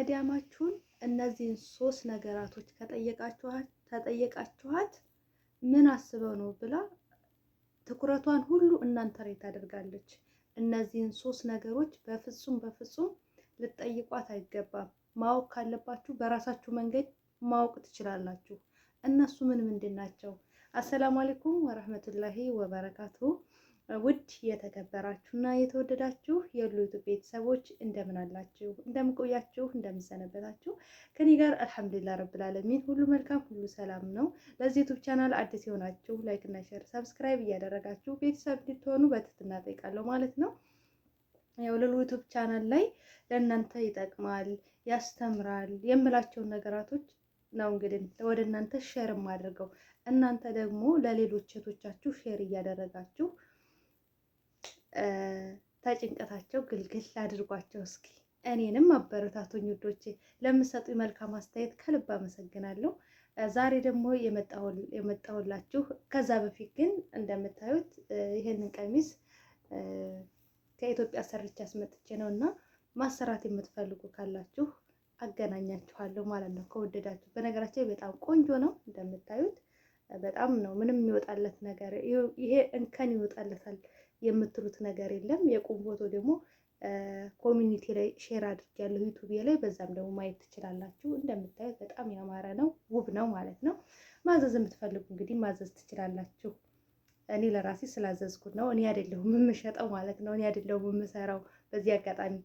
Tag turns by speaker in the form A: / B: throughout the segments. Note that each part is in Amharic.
A: መዳማችሁን እነዚህን 3 ነገራቶች ተጠየቃችኋት ምን አስበው ነው ብላ ትኩረቷን ሁሉ እናንተ ላይ ታደርጋለች። እነዚህን 3 ነገሮች በፍጹም ልትጠይቋት አይገባም። ማወቅ ካለባችሁ በራሳችሁ መንገድ ማወቅ ትችላላችሁ። እነሱ ምንድን ናቸው? አሰላሙ አለይኩም ወራህመቱላሂ ወበረካቱሁ። ውድ የተከበራችሁና የተወደዳችሁ የዩቲዩብ ቤተሰቦች እንደምን አላችሁ? እንደምን ቆያችሁ? እንደምን ሰነበታችሁ? ከኔ ጋር አልሐምዱሊላህ ረብል ዓለሚን ሁሉ መልካም፣ ሁሉ ሰላም ነው። ለዚህ ዩቲዩብ ቻናል አዲስ የሆናችሁ ላይክ እና ሼር፣ ሰብስክራይብ እያደረጋችሁ ቤተሰብ እንድትሆኑ በትህትና እጠይቃለሁ ማለት ነው። ያው ለዩቲዩብ ቻናል ላይ ለእናንተ ይጠቅማል፣ ያስተምራል የምላቸውን ነገራቶች ነው እንግዲህ ወደ እናንተ ሼር የማደርገው። እናንተ ደግሞ ለሌሎች እህቶቻችሁ ሼር እያደረጋችሁ ተጭንቀታቸው ግልግል አድርጓቸው። እስኪ እኔንም አበረታቱኝ ውዶቼ። ለምትሰጡኝ መልካም አስተያየት ከልብ አመሰግናለሁ። ዛሬ ደግሞ የመጣሁላችሁ ከዛ በፊት ግን እንደምታዩት ይሄንን ቀሚስ ከኢትዮጵያ ሰርቼ አስመጥቼ ነው እና ማሰራት የምትፈልጉ ካላችሁ አገናኛችኋለሁ ማለት ነው ከወደዳችሁ። በነገራችን በጣም ቆንጆ ነው እንደምታዩት፣ በጣም ነው ምንም የሚወጣለት ነገር ይሄ እንከን ይወጣለታል የምትሉት ነገር የለም። የቁም ፎቶ ደግሞ ኮሚኒቲ ላይ ሼር አድርጌያለሁ ዩቲዩብ ላይ፣ በዛም ደግሞ ማየት ትችላላችሁ። እንደምታዩት በጣም ያማረ ነው፣ ውብ ነው ማለት ነው። ማዘዝ የምትፈልጉ እንግዲህ ማዘዝ ትችላላችሁ። እኔ ለራሴ ስላዘዝኩት ነው፣ እኔ አይደለሁም የምሸጠው ማለት ነው፣ እኔ አይደለሁም የምሰራው በዚህ አጋጣሚ።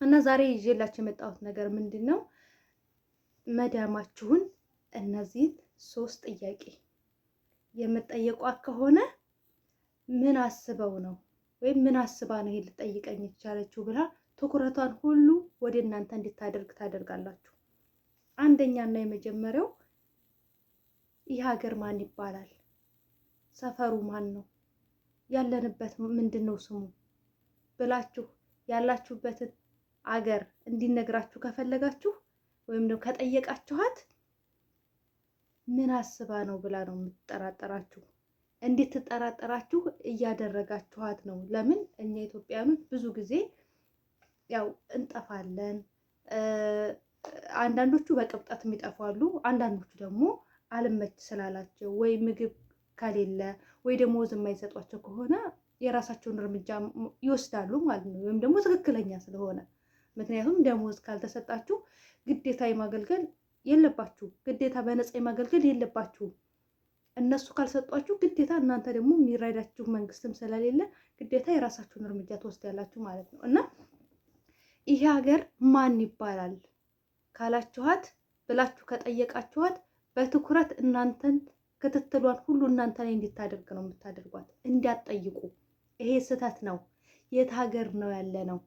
A: እና ዛሬ ይዤላችሁ የመጣሁት ነገር ምንድን ነው? መዳማችሁን እነዚህን 3 ጥያቄ የምትጠየቋት ከሆነ ምን አስበው ነው ወይም ምን አስባ ነው ይሄ ልጠይቀኝ የቻለችው ብላ ትኩረቷን ሁሉ ወደ እናንተ እንድታደርግ ታደርጋላችሁ። አንደኛና የመጀመሪያው ይህ ሀገር ማን ይባላል? ሰፈሩ ማን ነው? ያለንበት ምንድን ነው ስሙ ብላችሁ ያላችሁበትን አገር እንዲነግራችሁ ከፈለጋችሁ ወይም ደግሞ ከጠየቃችኋት ምን አስባ ነው ብላ ነው የምትጠራጠራችሁ። እንድትጠራጠራችሁ እያደረጋችኋት ነው። ለምን እኛ ኢትዮጵያኖች ብዙ ጊዜ ያው እንጠፋለን። አንዳንዶቹ በቅብጠት የሚጠፋሉ፣ አንዳንዶቹ ደግሞ አልመች ስላላቸው ወይ ምግብ ከሌለ ወይ ደሞዝ የማይሰጧቸው ከሆነ የራሳቸውን እርምጃ ይወስዳሉ ማለት ነው። ወይም ደግሞ ትክክለኛ ስለሆነ፣ ምክንያቱም ደሞዝ ካልተሰጣችሁ ግዴታ የማገልገል የለባችሁ፣ ግዴታ በነፃ የማገልገል የለባችሁም። እነሱ ካልሰጧችሁ ግዴታ እናንተ ደግሞ የሚረዳችሁ መንግስትም ስለሌለ ግዴታ የራሳችሁን እርምጃ ትወስዳላችሁ ማለት ነው። እና ይሄ ሀገር ማን ይባላል ካላችኋት ብላችሁ ከጠየቃችኋት በትኩረት እናንተን ክትትሏን ሁሉ እናንተ ላይ እንድታደርግ ነው የምታደርጓት። እንዲያትጠይቁ ይሄ ስህተት ነው፣ የት ሀገር ነው ያለ ነው፣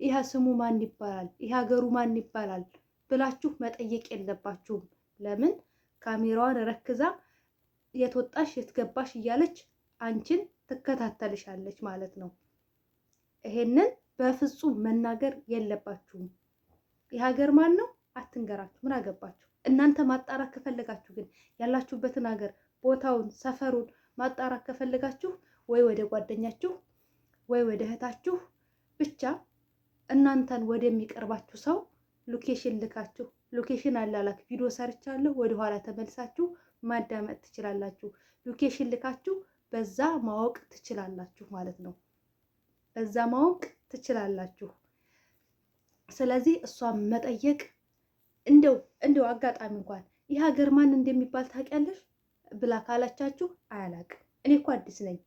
A: ይሄ ስሙ ማን ይባላል፣ ይሄ ሀገሩ ማን ይባላል ብላችሁ መጠየቅ የለባችሁም። ለምን ካሜራዋን ረክዛ የት ወጣሽ የት ገባሽ እያለች አንቺን ትከታተልሻለች ማለት ነው። ይሄንን በፍጹም መናገር የለባችሁም። የሀገር ማን ነው አትንገራችሁ፣ ምን አገባችሁ። እናንተ ማጣራት ከፈለጋችሁ ግን ያላችሁበትን ሀገር ቦታውን፣ ሰፈሩን ማጣራት ከፈለጋችሁ ወይ ወደ ጓደኛችሁ ወይ ወደ እህታችሁ ብቻ እናንተን ወደሚቀርባችሁ ሰው ሎኬሽን ልካችሁ፣ ሎኬሽን አላላክ ቪዲዮ ሰርቻለሁ ወደኋላ ተመልሳችሁ ማዳመጥ ትችላላችሁ። ሎኬሽን ልካችሁ በዛ ማወቅ ትችላላችሁ ማለት ነው። በዛ ማወቅ ትችላላችሁ። ስለዚህ እሷን መጠየቅ እንደው አጋጣሚ እንኳን ይህ ሀገር ማን እንደሚባል ታውቂያለሽ ብላ ካላቻችሁ አያላቅም። እኔ እኮ አዲስ ነኝ፣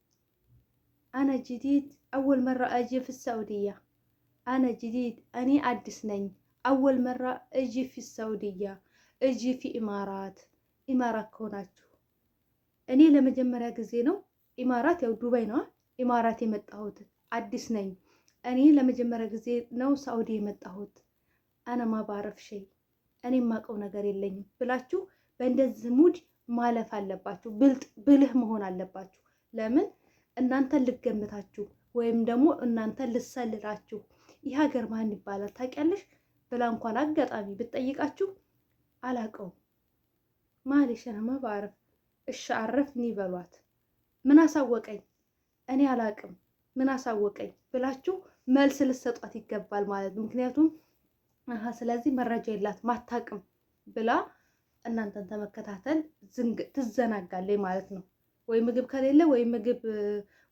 A: አነ ጅዲድ አወል መራ እጂ ፊ ሳዑዲያ፣ አነ ጅዲድ እኔ አዲስ ነኝ፣ አወል መራ እጂ ፊ ሳዑዲያ፣ እጂ ፊ ኢማራት ከሆናችሁ እኔ ለመጀመሪያ ጊዜ ነው ኢማራት፣ ያው ዱባይ ነው ኢማራት የመጣሁት፣ አዲስ ነኝ እኔ ለመጀመሪያ ጊዜ ነው ሳዑዲ የመጣሁት፣ አነማ ባረፍ ሸይ እኔ የማውቀው ነገር የለኝም ብላችሁ በእንደዚህ ሙድ ማለፍ አለባችሁ። ብልህ መሆን አለባችሁ። ለምን እናንተን ልገምታችሁ ወይም ደግሞ እናንተን ልሰልላችሁ ይህ ሀገር ማን ይባላል ታውቂያለሽ ብላ እንኳን አጋጣሚ ብትጠይቃችሁ አላውቀውም ማለሽ ነማ ባረፍ እሺ አረፍኒ በሏት። ምን አሳወቀኝ እኔ አላውቅም ምን አሳወቀኝ ብላችሁ መልስ ልሰጧት ይገባል ማለት ነው። ምክንያቱም ስለዚህ መረጃ የላትም አታውቅም ብላ እናንተን ተመከታተል ትዘናጋለች ማለት ነው። ወይ ምግብ ከሌለ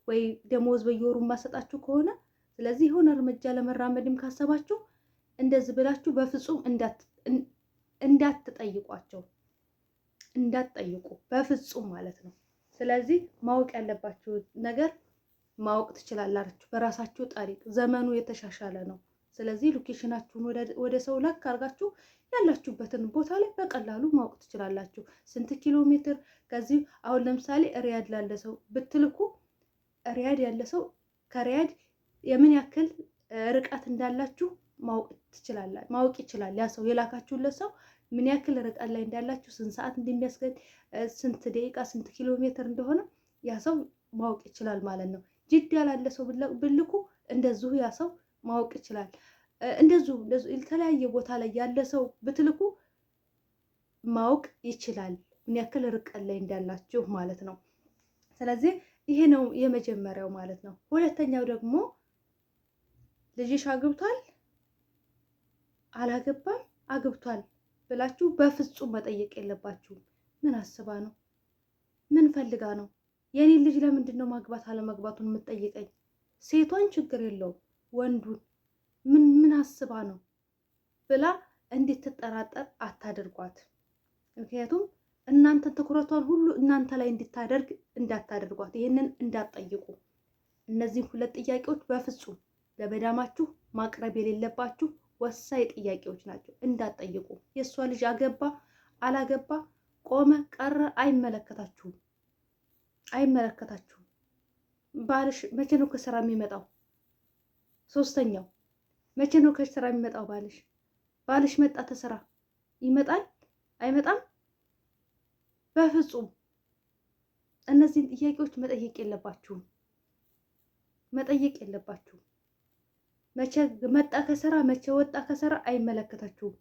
A: ወይ ደሞዝ በየወሩ ማሰጣችሁ ከሆነ ስለዚህ የሆነ እርምጃ ለመራመድም ካሰባችሁ እንደዚህ ብላችሁ በፍጹም እንዳትጠይቋቸው እንዳትጠይቁ በፍጹም ማለት ነው። ስለዚህ ማወቅ ያለባችሁ ነገር ማወቅ ትችላላችሁ በራሳችሁ ጠሪቅ። ዘመኑ የተሻሻለ ነው። ስለዚህ ሎኬሽናችሁን ወደ ሰው ላክ አድርጋችሁ ያላችሁበትን ቦታ ላይ በቀላሉ ማወቅ ትችላላችሁ። ስንት ኪሎ ሜትር ከዚህ አሁን ለምሳሌ ሪያድ ላለ ሰው ብትልኩ ሪያድ ያለ ሰው ከሪያድ የምን ያክል ርቀት እንዳላችሁ ማወቅ ይችላል። ያ ሰው የላካችሁለት ሰው ምን ያክል ርቀት ላይ እንዳላችሁ፣ ስንት ሰዓት እንደሚያስገድ፣ ስንት ደቂቃ፣ ስንት ኪሎ ሜትር እንደሆነ ያ ሰው ማወቅ ይችላል ማለት ነው። ጅዳ ላለ ሰው ብልኩ እንደዚሁ ያ ሰው ማወቅ ይችላል። እንደዚሁ የተለያየ ቦታ ላይ ያለ ሰው ብትልኩ ማወቅ ይችላል ምን ያክል ርቀት ላይ እንዳላችሁ ማለት ነው። ስለዚህ ይሄ ነው የመጀመሪያው ማለት ነው። ሁለተኛው ደግሞ ልጅሽ አግብቷል አላገባም፣ አግብቷል ብላችሁ በፍጹም መጠየቅ የለባችሁም። ምን አስባ ነው? ምን ፈልጋ ነው? የኔ ልጅ ለምንድን ነው ማግባት አለመግባቱን የምትጠይቀኝ? ሴቷን ችግር የለውም ወንዱን ምን አስባ ነው ብላ እንድትጠራጠር አታድርጓት። ምክንያቱም እናንተ ትኩረቷን ሁሉ እናንተ ላይ እንድታደርግ እንዳታደርጓት። ይህንን እንዳትጠይቁ። እነዚህ ሁለት ጥያቄዎች በፍጹም ለመዳማችሁ ማቅረብ የሌለባችሁ ወሳኝ ጥያቄዎች ናቸው። እንዳትጠይቁ። የእሷ ልጅ አገባ አላገባ፣ ቆመ ቀረ አይመለከታችሁም፣ አይመለከታችሁም። ባልሽ መቼ ነው ከስራ የሚመጣው? ሶስተኛው መቼ ነው ከስራ የሚመጣው ባልሽ? ባልሽ መጣ ተስራ ይመጣል አይመጣም? በፍጹም እነዚህን ጥያቄዎች መጠየቅ የለባችሁም፣ መጠየቅ የለባችሁም። መቼ መጣ ከስራ መቼ ወጣ ከስራ አይመለከታችሁም።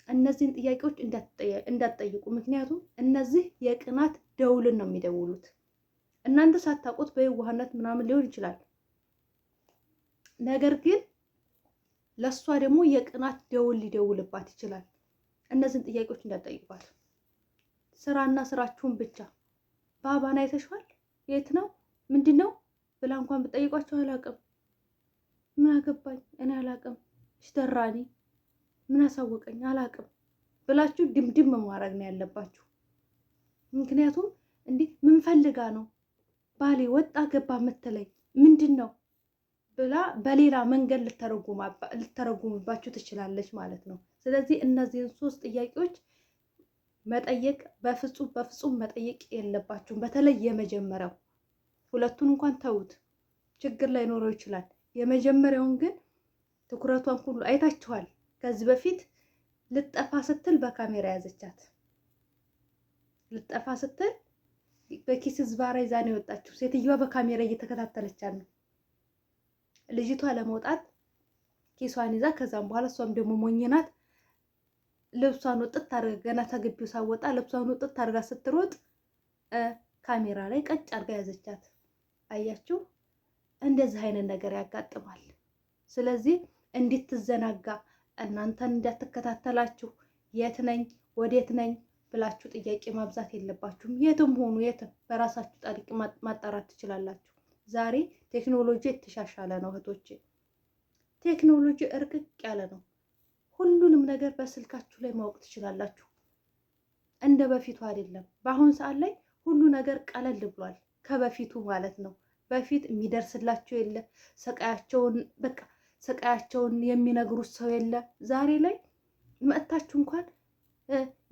A: እነዚህን ጥያቄዎች እንዳትጠይቁ። ምክንያቱም እነዚህ የቅናት ደውልን ነው የሚደውሉት። እናንተ ሳታውቁት በየዋህነት ምናምን ሊሆን ይችላል። ነገር ግን ለእሷ ደግሞ የቅናት ደውል ሊደውልባት ይችላል። እነዚህን ጥያቄዎች እንዳትጠይቋት። ስራና ስራችሁን ብቻ። ባባን አይተሽዋል? የት ነው ምንድን ነው ብላ እንኳን ብጠይቋቸው አላውቅም፣ ምን አገባኝ እኔ አላውቅም፣ ሽተራኒ ምን አሳወቀኝ አላውቅም ብላችሁ ድምድም ማድረግ ነው ያለባችሁ። ምክንያቱም እንዲህ ምን ፈልጋ ነው ባሌ ወጣ ገባ የምትለኝ ምንድን ነው ብላ በሌላ መንገድ ልተረጉምባችሁ ትችላለች ማለት ነው። ስለዚህ እነዚህን 3 ጥያቄዎች መጠየቅ በፍጹም መጠየቅ የለባችሁም። በተለይ የመጀመሪያው፣ ሁለቱን እንኳን ተውት፣ ችግር ላይኖረው ይችላል። የመጀመሪያውን ግን ትኩረቷን ሁሉ አይታችኋል። ከዚህ በፊት ልጠፋ ስትል በካሜራ ያዘቻት። ልጠፋ ስትል በኪስ ዝባራ ይዛ ነው የወጣችው። ሴትዮዋ በካሜራ እየተከታተለቻት ነው። ልጅቷ ለመውጣት ኪሷን ይዛ፣ ከዛም በኋላ እሷም ደግሞ ሞኝናት ልብሷን ወጥት አድርጋ ገና ተግቢው ሳወጣ ልብሷን ወጥት አድርጋ ስትሮጥ ካሜራ ላይ ቀጭ አድርጋ ያዘቻት። አያችሁ፣ እንደዚህ አይነት ነገር ያጋጥማል። ስለዚህ እንድትዘናጋ እናንተን እንዳትከታተላችሁ የት ነኝ ወዴት ነኝ ብላችሁ ጥያቄ ማብዛት የለባችሁም። የትም ሆኑ የትም በራሳችሁ ጠሪቅ ማጣራት ትችላላችሁ። ዛሬ ቴክኖሎጂ የተሻሻለ ነው እህቶቼ፣ ቴክኖሎጂ እርቅቅ ያለ ነው። ሁሉንም ነገር በስልካችሁ ላይ ማወቅ ትችላላችሁ። እንደ በፊቱ አይደለም። በአሁን ሰዓት ላይ ሁሉ ነገር ቀለል ብሏል፣ ከበፊቱ ማለት ነው። በፊት የሚደርስላቸው የለ፣ ስቃያቸውን የሚነግሩት ሰው የለ። ዛሬ ላይ መጥታችሁ እንኳን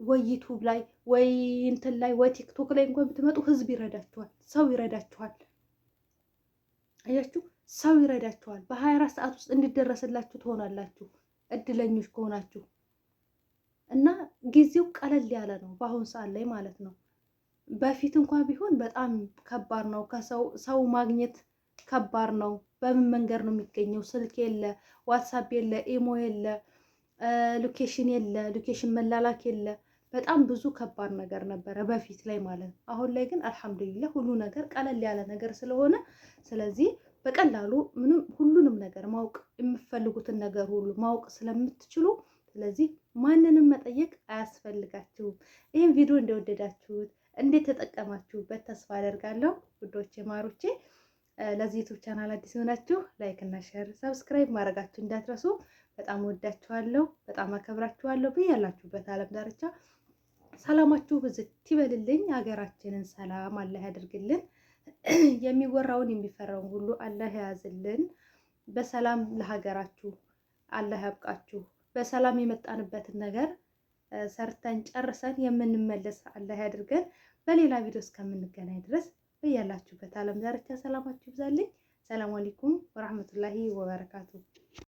A: ወይ ዩቱብ ላይ ወይ እንትን ላይ ወይ ቲክቶክ ላይ እንኳን ብትመጡ ህዝብ ይረዳችኋል፣ ሰው ይረዳችኋል። አያችሁ፣ ሰው ይረዳችኋል። በ24 ሰዓት ውስጥ እንዲደረስላችሁ ትሆናላችሁ እድለኞች ከሆናችሁ። እና ጊዜው ቀለል ያለ ነው በአሁን ሰዓት ላይ ማለት ነው። በፊት እንኳን ቢሆን በጣም ከባድ ነው። ሰው ማግኘት ከባድ ነው። በምን መንገድ ነው የሚገኘው? ስልክ የለ፣ ዋትሳፕ የለ፣ ኢሞ የለ፣ ሎኬሽን የለ፣ ሎኬሽን መላላክ የለ። በጣም ብዙ ከባድ ነገር ነበረ በፊት ላይ ማለት ነው። አሁን ላይ ግን አልሐምዱሊላህ ሁሉ ነገር ቀለል ያለ ነገር ስለሆነ ስለዚህ በቀላሉ ምንም ሁሉንም ነገር ማወቅ የምትፈልጉትን ነገር ሁሉ ማወቅ ስለምትችሉ ስለዚህ ማንንም መጠየቅ አያስፈልጋችሁም። ይህም ቪዲዮ እንደወደዳችሁት እንዴት ተጠቀማችሁበት ተስፋ አደርጋለሁ። ውዶቼ ማሮቼ፣ ለዚህ ዩቱብ ቻናል አዲስ የሆናችሁ ላይክ እና ሼር ሰብስክራይብ ማድረጋችሁ እንዳትረሱ። በጣም ወዳችኋለሁ፣ በጣም አከብራችኋለሁ። በያላችሁበት ዓለም ዳርቻ ሰላማችሁ ብዝት ይበልልኝ። ሀገራችንን ሰላም አላህ ያደርግልን። የሚወራውን የሚፈራውን ሁሉ አላህ ያዝልን። በሰላም ለሀገራችሁ አላህ ያብቃችሁ። በሰላም የመጣንበትን ነገር ሰርተን ጨርሰን የምንመለስ አላህ ያድርገን። በሌላ ቪዲዮ እስከምንገናኝ ድረስ በያላችሁበት ዓለም ዳርቻ ሰላማችሁ ይብዛልኝ። ሰላም አለይኩም ወራህመቱላሂ ወበረካቱ።